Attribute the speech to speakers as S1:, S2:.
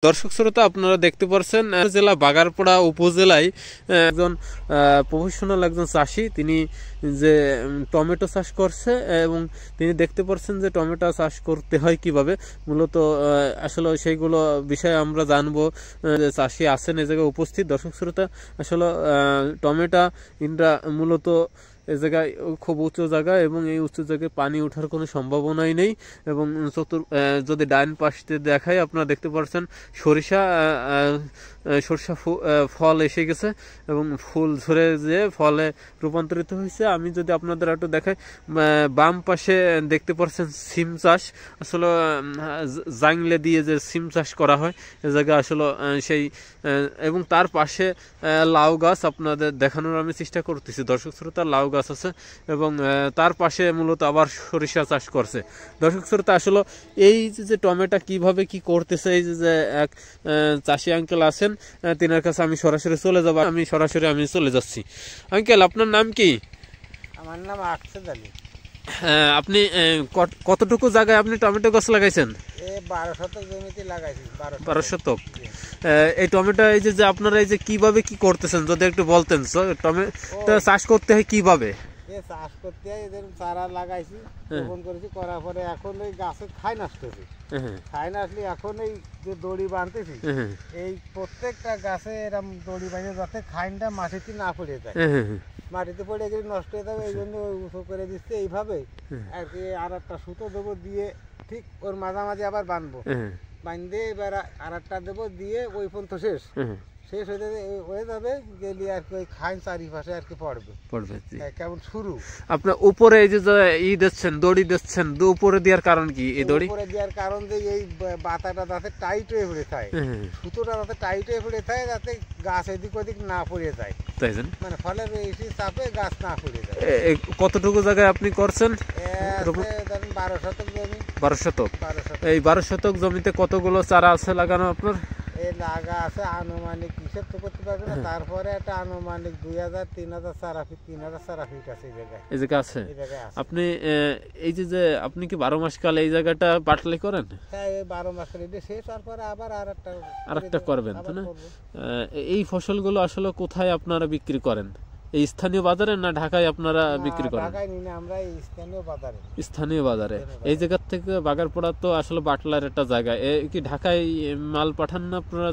S1: দর্শক শ্রোতা আপনারা দেখতে পাচ্ছেন জেলা বাগারপাড়া উপজেলায় একজন প্রফেশনাল একজন চাষি তিনি যে টমেটো চাষ করছে এবং তিনি দেখতে পাচ্ছেন যে টমেটো চাষ করতে হয় কিভাবে মূলত আসলে সেইগুলো বিষয়ে আমরা জানবো যে চাষি আছেন এই জায়গায় উপস্থিত। দর্শক শ্রোতা আসলে টমেটো ইনরা মূলত এই জায়গায় খুব উঁচু জায়গা এবং এই উঁচু জায়গায় পানি ওঠার কোনো সম্ভাবনাই নেই এবং যদি ডাইন পাশে দেখাই আপনারা দেখতে পাচ্ছেন সরিষা ফল এসে গেছে এবং ফুল ঝরে যে ফলে রূপান্তরিত হয়েছে। আমি যদি আপনাদের একটু দেখাই বাম পাশে দেখতে পাচ্ছেন সিম চাষ, আসলে জাংলে দিয়ে যে সিম চাষ করা হয় এ জায়গায় আসলে সেই এবং তার পাশে লাউ গাছ আপনাদের দেখানোর আমি চেষ্টা করতেছি। দর্শক শ্রোতা লাউ গাছ আছে এবং তার পাশে মূলত আবার সরিষা চাষ করছে। দর্শক শ্রোতা আসলে এই যে টমেটো কিভাবে কি করতেছে এই যে এক চাষি আঙ্কেল আছেন তিনার কাছে আমি সরাসরি চলে যাব। আমি চলে যাচ্ছি। আঙ্কেল আপনার নাম কি?
S2: আমার নাম আকসেদ আলী।
S1: আপনি কতটুকু জায়গায় আপনি টমেটো গাছ লাগাইছেন?
S2: 12 শতক জমিতে লাগাইছি।
S1: 12 শতক। এই টমেটো এই যে আপনারা এই যে কিভাবে কি করতেছেন যদি একটু বলতেন। টমেটো চাষ করতে হয় কিভাবে?
S2: চাষ করতে হয় এদের চারা লাগাইছি, রোপণ করেছি, করার পরে এখন ওই গাছে খাই নষ্ট হয়েছে। খাই না আসলে এখন এই যে দড়ি বাঁধতেছি এই প্রত্যেকটা গাছে এরকম দড়ি বাঁধে যাতে খাইনটা মাটিতে না পড়ে যায়, মাটিতে পড়ে গেলে নষ্ট হয়ে যাবে। এই জন্য উঁচু করে দিচ্ছে এইভাবে আর কি। আর একটা সুতো দেবো দিয়ে ঠিক ওর মাঝামাঝি আবার বাঁধবো, বাঁধে এবার আর একটা দেবো দিয়ে ওই পর্যন্ত শেষ হয়ে যাবে গেলে আর কি ওই খাইন চারিপাশে আর কি পড়বে কেমন শুরু।
S1: আপনার উপরে এই যে দিচ্ছেন দড়ি দিচ্ছেন উপরে দেওয়ার কারণ কি? এই দড়ি
S2: উপরে দেওয়ার কারণ যে এই বাতাটা যাতে টাইট হয়ে পড়ে থাকে, সুতোটা যাতে টাইট হয়ে পড়ে থাকে যাতে গাছ এদিক ওদিক না পড়ে যায়, তাই মানে ফলে বেশি চাপে গাছ না পড়ে যায়।
S1: কতটুকু জায়গায় আপনি করছেন?
S2: 12 শতক জমি।
S1: 12 শতক। এই 12 শতক জমিতে কতগুলো চারা আছে লাগানো আপনার?
S2: এই লাগা আছে আনুমানিক হিসেব তো করতে পারবে না, তারপরে একটা আনুমানিক 2000-3000 চারা ফিট, 3000 চারা ফিট আছে এই জায়গায় আছে।
S1: আপনি এই যে আপনি কি 12 মাস কাল এই জায়গাটা পাটলি করেন?
S2: হ্যাঁ, এই 12 মাস কাল এটা শেষ হওয়ার পরে আবার আরেকটা
S1: করবেন তাই না? এই ফসলগুলো আসলে কোথায় আপনারা বিক্রি করেন? এই স্থানীয় বাজারে না ঢাকায় আপনারা বিক্রি করেন?
S2: ঢাকায় নিই না আমরা, এই
S1: স্থানীয় বাজারে। এই জায়গা থেকে বাগারপাড়া তো আসলে বাটলার একটা জায়গা, কি ঢাকায় মাল পাঠান না আপনারা?